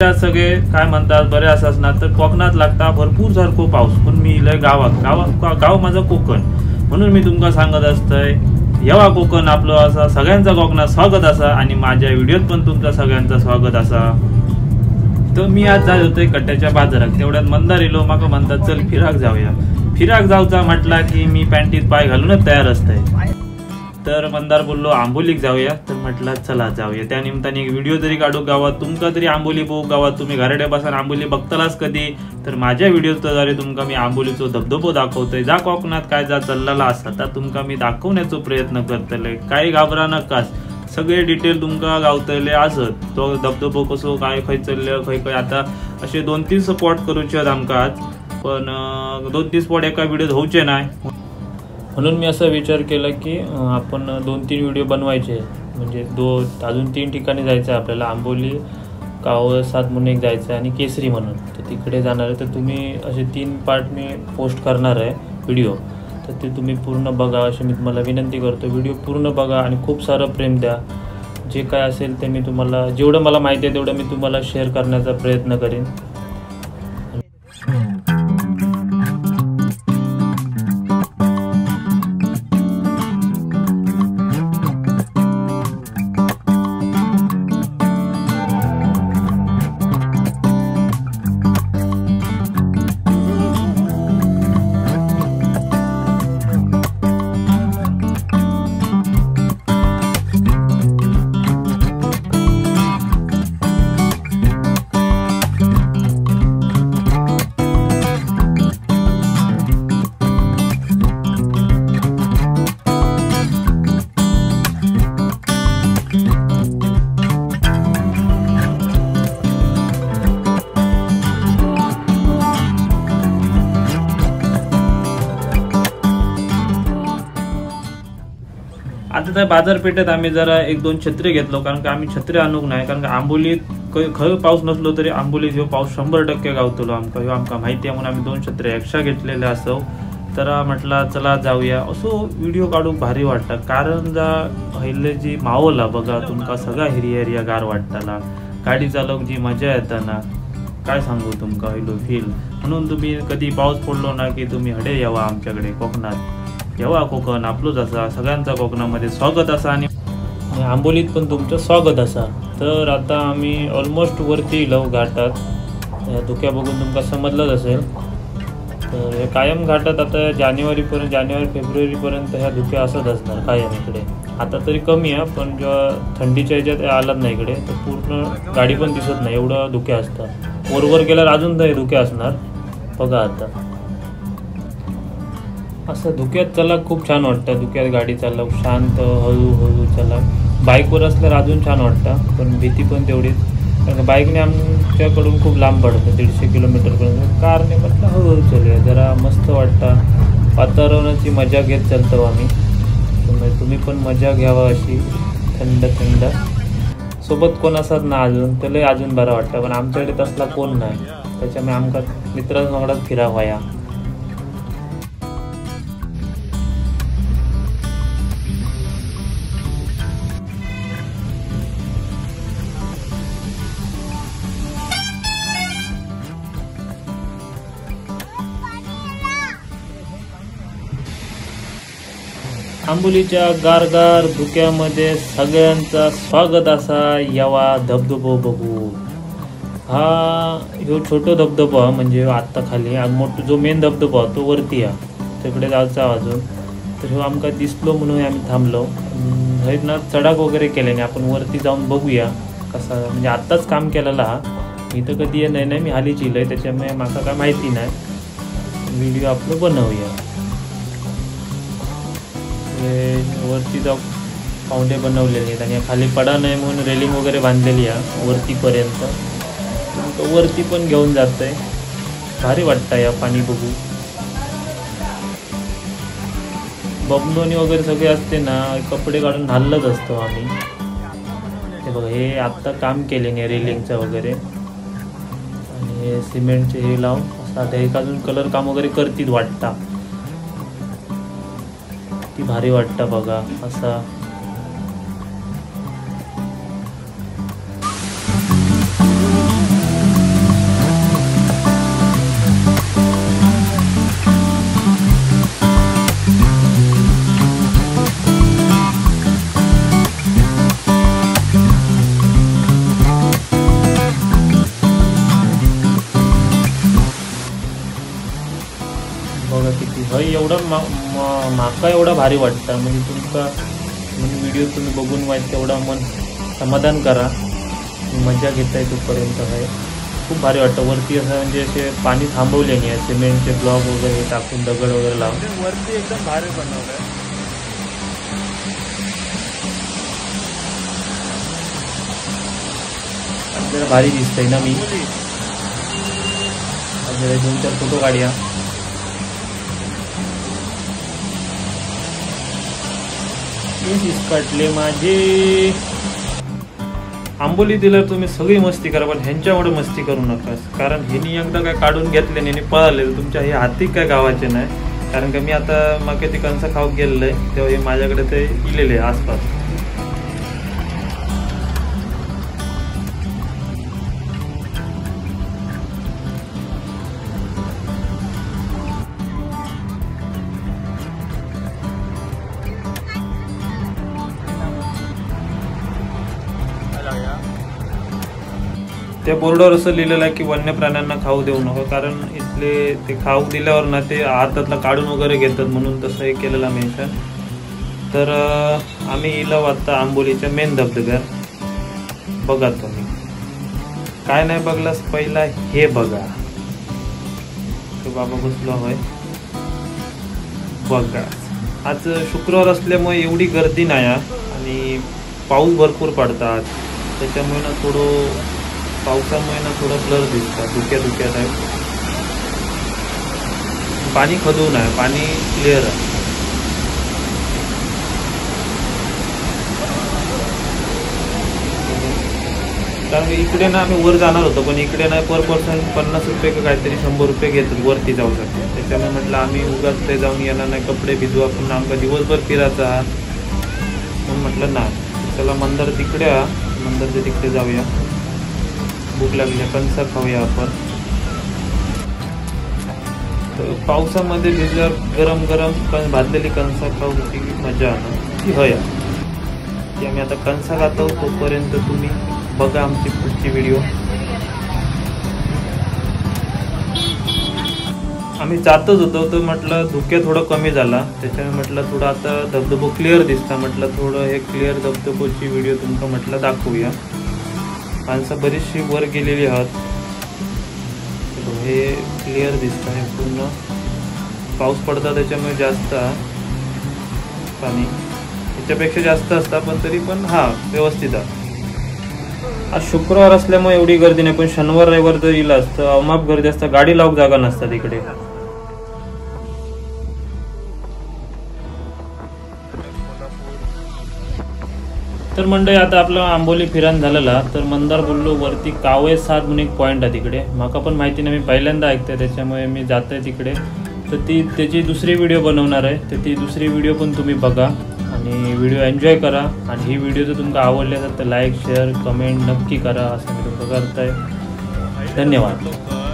सगळे काय म्हणतात बरे असं ना तर कोकणात लागता भरपूर सारखो पाऊस पण मी इलय गाव माझं कोकण म्हणून मी तुमका सांगत असतंय येवा कोकण आपलं असा सगळ्यांचा कोकणात स्वागत असा आणि माझ्या व्हिडिओत पण तुमचं सगळ्यांचं स्वागत असा। तर मी आज जात होते कट्ट्याच्या बाजारात तेवढ्यात मंदार इलो माका म्हणतात चल फिराक जाऊचा म्हटला की मी पॅन्टीत पाय घालूनच तयार असतंय। तर मंदार बोललो आंबोलीक जाऊया तर म्हटलं चला जाऊया त्या निमित्ताने एक व्हिडिओ तरी काढू गावात तुमका तरी आंबोली बघू गावात तुम्ही घराडे बसून आंबोली बघतलाच कधी तर माझ्या व्हिडिओद्वारे तुमका मी आंबोलीचो धबधबो दाखवतोय जा कोकणात काय जा चाललेला असता तर तुमका मी दाखवण्याचा प्रयत्न करतले काही घाबरा नकास सगळे डिटेल तुमका गावतले असत तो धबधबो कसो काय खंय चलले खंय आता असे 2-3 स्पॉट करूचे आहेत आमका आज पण 2-3 स्पॉट एका व्हिडिओत होऊचे नाही म्हणून मी असा विचार केला की आपण 2-3 व्हिडिओ बनवायचे म्हणजे अजून 3 ठिकाणी जायचं आहे आपल्याला आंबोली कावसात म्हणून एक जायचं आहे आणि केसरी म्हणून तर तिकडे जाणार आहे तर तुम्ही असे 3 पार्ट मी पोस्ट करणार आहे व्हिडिओ तर ते तुम्ही पूर्ण बघा अशी मी तुम्हाला विनंती करतो व्हिडिओ पूर्ण बघा आणि खूप सारं प्रेम द्या जे काय असेल ते मी तुम्हाला जेवढं मला माहिती आहे तेवढं मी तुम्हाला शेअर करण्याचा प्रयत्न करेन। आता त्या बाजारपेठेत आम्ही जरा 1-2 छत्री घेतलो कारण का आम्ही छत्री आणूक नाही कारण का आंबोलीत खंय पाऊस नसलो तरी आंबोलीत ह्यो पाऊस 100% गावतलो आमका माहिती आहे म्हणून आम्ही 2 छत्री एक्स्ट्रा घेतलेले असो तर म्हटलं चला जाऊया असो व्हिडिओ काढूक भारी वाटतं कारण जा पहिले जी माहोल बघा तुमका सगळा हिरिया गार वाटताला गाडी चालवक जी मजा येता ना काय सांगू तुमका हलो फील म्हणून तुम्ही कधी पाऊस पडलो ना की तुम्ही हडे यावा आमच्याकडे कोकणात येवा कोकण आपलंच असा सगळ्यांचा कोकणामध्ये स्वागत असा आणि आंबोलीत पण तुमचं स्वागत असा। तर आता आम्ही ऑलमोस्ट वरती येलो घाटात या धुक्या बघून तुमका समजलंच असेल तर हे कायम घाटात आता जानेवारी फेब्रुवारीपर्यंत ह्या धुक्या असत असणार कायम इकडे आता तरी कमी आहे पण जेव्हा थंडीच्या ह्याच्यात आलात ना इकडे तर पूर्ण गाडी पण दिसत नाही एवढं धुक्या असतात वर गेल्यावर अजून तर धुक्या असणार बघा आता असं धुक्यात चला खूप छान वाटतं धुक्यात गाडी चालव शांत हळूहळू चला बाईकवर असल्यावर अजून छान वाटतं पण भीती पण तेवढीच कारण बाईकने आमच्याकडून खूप लांब पडतं 150 किलोमीटरपर्यंत कारने म्हटलं हळूहळू चलूया जरा मस्त वाटतं वातावरणाची मजा घेत चालतो आम्ही तुम्ही पण मजा घ्यावा अशी थंड सोबत कोण असत ना अजून तर लय अजून बरं वाटतं पण आमच्याकडे तसला कोण नाही त्याच्यामुळे आमका मित्रांसंगडाच फिरावया। आंबोलीच्या गारगार धुक्यामध्ये सगळ्यांचा स्वागत असा यावा धबधबो बघू ह्यो छोटो धबधबो म्हणजे आत्ता खाली मोठो जो मेन धबधबो तो वरती तिकडे जायचा अजून तर ह्यो आमका दिसलो म्हणून आम्ही थांबलो हयत ना चढाक वगैरे केले नाही आपण वरती जाऊन बघूया कसा म्हणजे आत्ताच काम केलेला मी तर कधी नाही मी हाली चिलय त्याच्यामुळे माका काय माहिती नाही व्हिडिओ आपलं बनवूया। वरती जाऊ पाऊंडे बनवलेले आहेत आणि खाली पडा नाही म्हणून रेलिंग वगैरे बांधलेली आहे वरतीपर्यंत वरती पण घेऊन जातंय भारी वाटतं या पाणी बघू बबनोनी वगैरे सगळे असते ना कपडे काढून घालत असतो आम्ही हे बघा हे आत्ता काम केले नाही रेलिंगचं वगैरे आणि हे सिमेंटचे हे लावून असं आता एक अजून कलर काम वगैरे करतील वाटतं ती भारी वाटतं बघा असा हय एवढं म्हाका एवढा भारी वाटतं म्हणजे तुमका म्हणजे व्हिडिओ तुम्ही बघून वाईट तेवढा मन समाधान करा, मजा घेताय तोपर्यंत आहे. खूप भारी वाटतं. वरती असं म्हणजे असे पाणी थांबवले नाही, सिमेंटचे ब्लॉक वगैरे टाकून दगड वगैरे लावून वरती एकदम भारी बनवलं आहे. जरा भारी दिसतंय ना. मी जरा 2-4 फोटो काढूया. काढले माझे. आंबोली दिल्यावर तुम्ही सगळी मस्ती करा, पण ह्यांच्यामुळे मस्ती करू नका. कारण ह्यांनी एकदा काय काढून घेतले आणि पळाले तुमच्या हे हाती काय गावाचे नाही. कारण का मी आता मागे ते कणसा खाऊक गेलेलं आहे तेव्हा हे माझ्याकडे ते इलेले आसपास. त्या बोर्डवर असं लिहिलेलं आहे की वन्य प्राण्यांना खाऊ देऊ नका, कारण इथले ते खाऊ दिल्यावर ना ते हातातला काढून वगैरे घेतात, म्हणून तसं हे केलेलं मेन्शन. तर आम्ही इला वाटतं आंबोलीच्या मेन धबधब्यात. बघा तुम्ही काय नाही बघलास पहिला हे बघा. तो बाबा बसलो होय बघा. आज शुक्रवार असल्यामुळे एवढी गर्दी नाही आणि पाऊस भरपूर पडतात, त्याच्यामुळे ना थोडं पावसामुळे ना थोडं ब्लर दिसतात, धुक्यात आहे. पाणी खदून आहे, पाणी क्लिअर आहे. कारण इकडे ना आम्ही वर जाणार होतो, पण इकडे नाही पर पर्सन 50 रुपये का काहीतरी 100 रुपये घेतात वरती जाऊ शकतो. त्याच्यामुळे म्हटलं आम्ही उगाच ते जाऊन येणार नाही, कपडे भिजवा पण आमका दिवसभर फिरायचा म्हणून म्हटलं नाही. चला मंदिर तिकडे मंदिरच्या तिकडे जाऊया. भूक लागली, कणसा खाऊया आपण. तर पावसामध्ये भिजल्यावर गरम गरम भाजलेली कणसा खाऊ ती मजा ती हया. ती आम्ही आता कणसा खातो. तोपर्यंत तुम्ही बघा आमची पुढची व्हिडिओ. आम्ही जातच होतो तर म्हटलं धुक्या थोडं कमी झाला, त्याच्यामुळे म्हटलं थोडं आता धबधबो क्लिअर दिसता, म्हटलं थोडं हे क्लिअर धबधबोची व्हिडिओ तुमका म्हटलं दाखवूया. माणसं बरीचशी वर गेलेली आहात, हे क्लिअर दिसतं आहे पूर्ण. पाऊस पडता त्याच्यामुळे जास्त पाणी याच्यापेक्षा जास्त असतं, पण तरी पण व्यवस्थित आहे. आज शुक्रवार असल्यामुळे एवढी गर्दी नाही, पण शनिवार रविवार जर येईल असतं अमाप गर्दी असतं, गाडी लावूक जागा नसतात इकडे. तर मंडळी आता आपलं आंबोली फिरान झालेला. तर मंदार बोललो वरती कावळे 7 म्हणून एक पॉईंट आहे तिकडे. माका पण माहिती नाही, मी पहिल्यांदा ऐकते, त्याच्यामुळे मी जात आहे तिकडे. तर त्याची दुसरी व्हिडिओ बनवणार आहे, तर ती दुसरी व्हिडिओ पण तुम्ही बघा आणि व्हिडिओ एन्जॉय करा. आणि ही व्हिडिओ जर तुमका आवडली असेल तर लाईक शेअर कमेंट नक्की करा, असं मी तुमचं करताय. धन्यवाद.